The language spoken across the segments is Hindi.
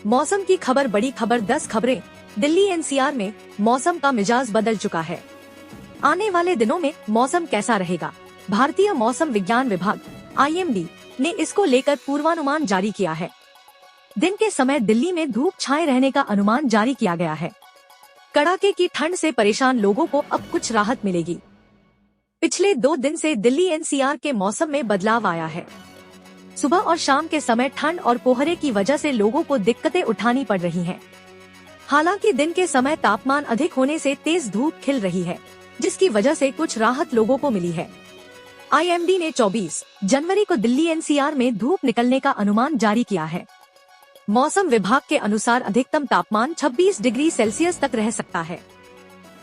मौसम की खबर, बड़ी खबर 10 खबरें। दिल्ली एनसीआर में मौसम का मिजाज बदल चुका है। आने वाले दिनों में मौसम कैसा रहेगा? भारतीय मौसम विज्ञान विभाग IMD ने इसको लेकर पूर्वानुमान जारी किया है। दिन के समय दिल्ली में धूप छाए रहने का अनुमान जारी किया गया है। कड़ाके की ठंड से परेशान लोगों को अब कुछ राहत मिलेगी। पिछले 2 दिन से दिल्ली एनसीआर के मौसम में बदलाव आया है। सुबह और शाम के समय ठंड और कोहरे की वजह से लोगों को दिक्कतें उठानी पड़ रही हैं। हालांकि दिन के समय तापमान अधिक होने से तेज धूप खिल रही है, जिसकी वजह से कुछ राहत लोगों को मिली है। IMD ने 24 जनवरी को दिल्ली एनसीआर में धूप निकलने का अनुमान जारी किया है। मौसम विभाग के अनुसार अधिकतम तापमान 26 डिग्री सेल्सियस तक रह सकता है।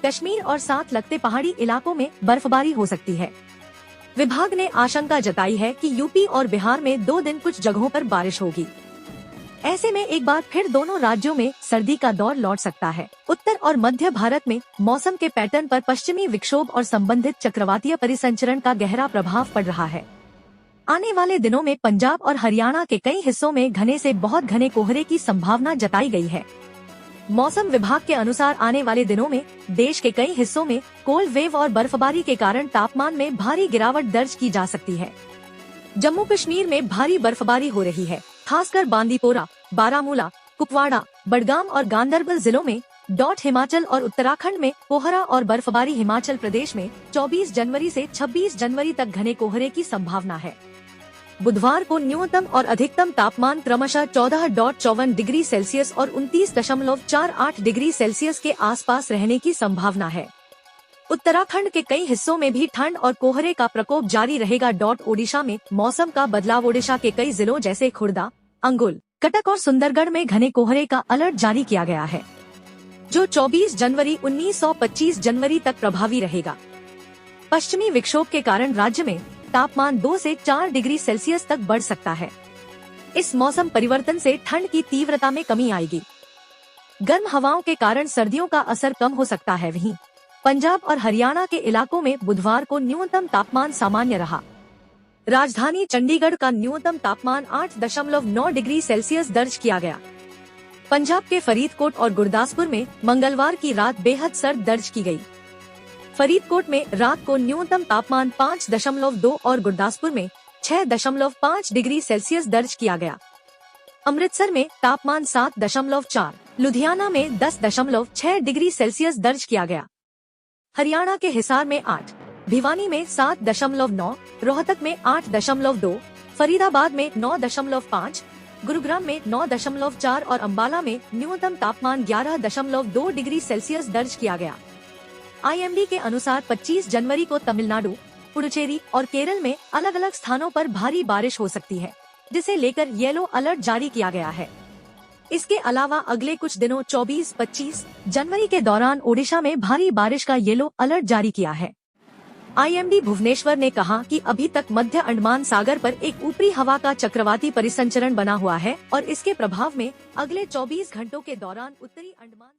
कश्मीर और साथ लगते पहाड़ी इलाकों में बर्फबारी हो सकती है। विभाग ने आशंका जताई है कि यूपी और बिहार में 2 दिन कुछ जगहों पर बारिश होगी। ऐसे में एक बार फिर दोनों राज्यों में सर्दी का दौर लौट सकता है। उत्तर और मध्य भारत में मौसम के पैटर्न पर पश्चिमी विक्षोभ और संबंधित चक्रवातीय परिसंचरण का गहरा प्रभाव पड़ रहा है। आने वाले दिनों में पंजाब और हरियाणा के कई हिस्सों में घने से बहुत घने कोहरे की संभावना जताई गई है। मौसम विभाग के अनुसार आने वाले दिनों में देश के कई हिस्सों में कोल्ड वेव और बर्फबारी के कारण तापमान में भारी गिरावट दर्ज की जा सकती है। जम्मू कश्मीर में भारी बर्फबारी हो रही है, खासकर बांदीपोरा, बारामूला, कुपवाड़ा, बडगाम और गांदरबल जिलों में। हिमाचल और उत्तराखंड में कोहरा और बर्फबारी। हिमाचल प्रदेश में 24 जनवरी से 26 जनवरी तक घने कोहरे की संभावना है। बुधवार को न्यूनतम और अधिकतम तापमान क्रमशः 14.54 डिग्री सेल्सियस और 29.48 डिग्री सेल्सियस के आसपास रहने की संभावना है। उत्तराखंड के कई हिस्सों में भी ठंड और कोहरे का प्रकोप जारी रहेगा। ओडिशा में मौसम का बदलाव। ओडिशा के कई जिलों जैसे खुर्दा, अंगुल, कटक और सुंदरगढ़ में घने कोहरे का अलर्ट जारी किया गया है, जो 24 जनवरी 19-25 जनवरी तक प्रभावी रहेगा। पश्चिमी विक्षोभ के कारण राज्य में तापमान 2 से 4 डिग्री सेल्सियस तक बढ़ सकता है। इस मौसम परिवर्तन से ठंड की तीव्रता में कमी आएगी। गर्म हवाओं के कारण सर्दियों का असर कम हो सकता है। वहीं पंजाब और हरियाणा के इलाकों में बुधवार को न्यूनतम तापमान सामान्य रहा। राजधानी चंडीगढ़ का न्यूनतम तापमान 8.9 डिग्री सेल्सियस दर्ज किया गया। पंजाब के फरीदकोट और गुरदासपुर में मंगलवार की रात बेहद सर्द दर्ज की गई। फरीदकोट में रात को न्यूनतम तापमान 5.2 और गुरदासपुर में 6.5 डिग्री सेल्सियस दर्ज किया गया। अमृतसर में तापमान 7.4, लुधियाना में 10.6 डिग्री सेल्सियस दर्ज किया गया। हरियाणा के हिसार में 8, भिवानी में 7.9, रोहतक में 8.2, फरीदाबाद में 9.5, गुरुग्राम में 9.4 और अंबाला में न्यूनतम तापमान 11.2 डिग्री सेल्सियस दर्ज किया गया। IMD के अनुसार 25 जनवरी को तमिलनाडु, पुडुचेरी और केरल में अलग अलग स्थानों पर भारी बारिश हो सकती है, जिसे लेकर येलो अलर्ट जारी किया गया है। इसके अलावा अगले कुछ दिनों 24-25 जनवरी के दौरान ओडिशा में भारी बारिश का येलो अलर्ट जारी किया है। IMD भुवनेश्वर ने कहा कि अभी तक मध्य अंडमान सागर पर एक ऊपरी हवा का चक्रवाती परिसंचरण बना हुआ है और इसके प्रभाव में अगले 24 घंटों के दौरान उत्तरी अंडमान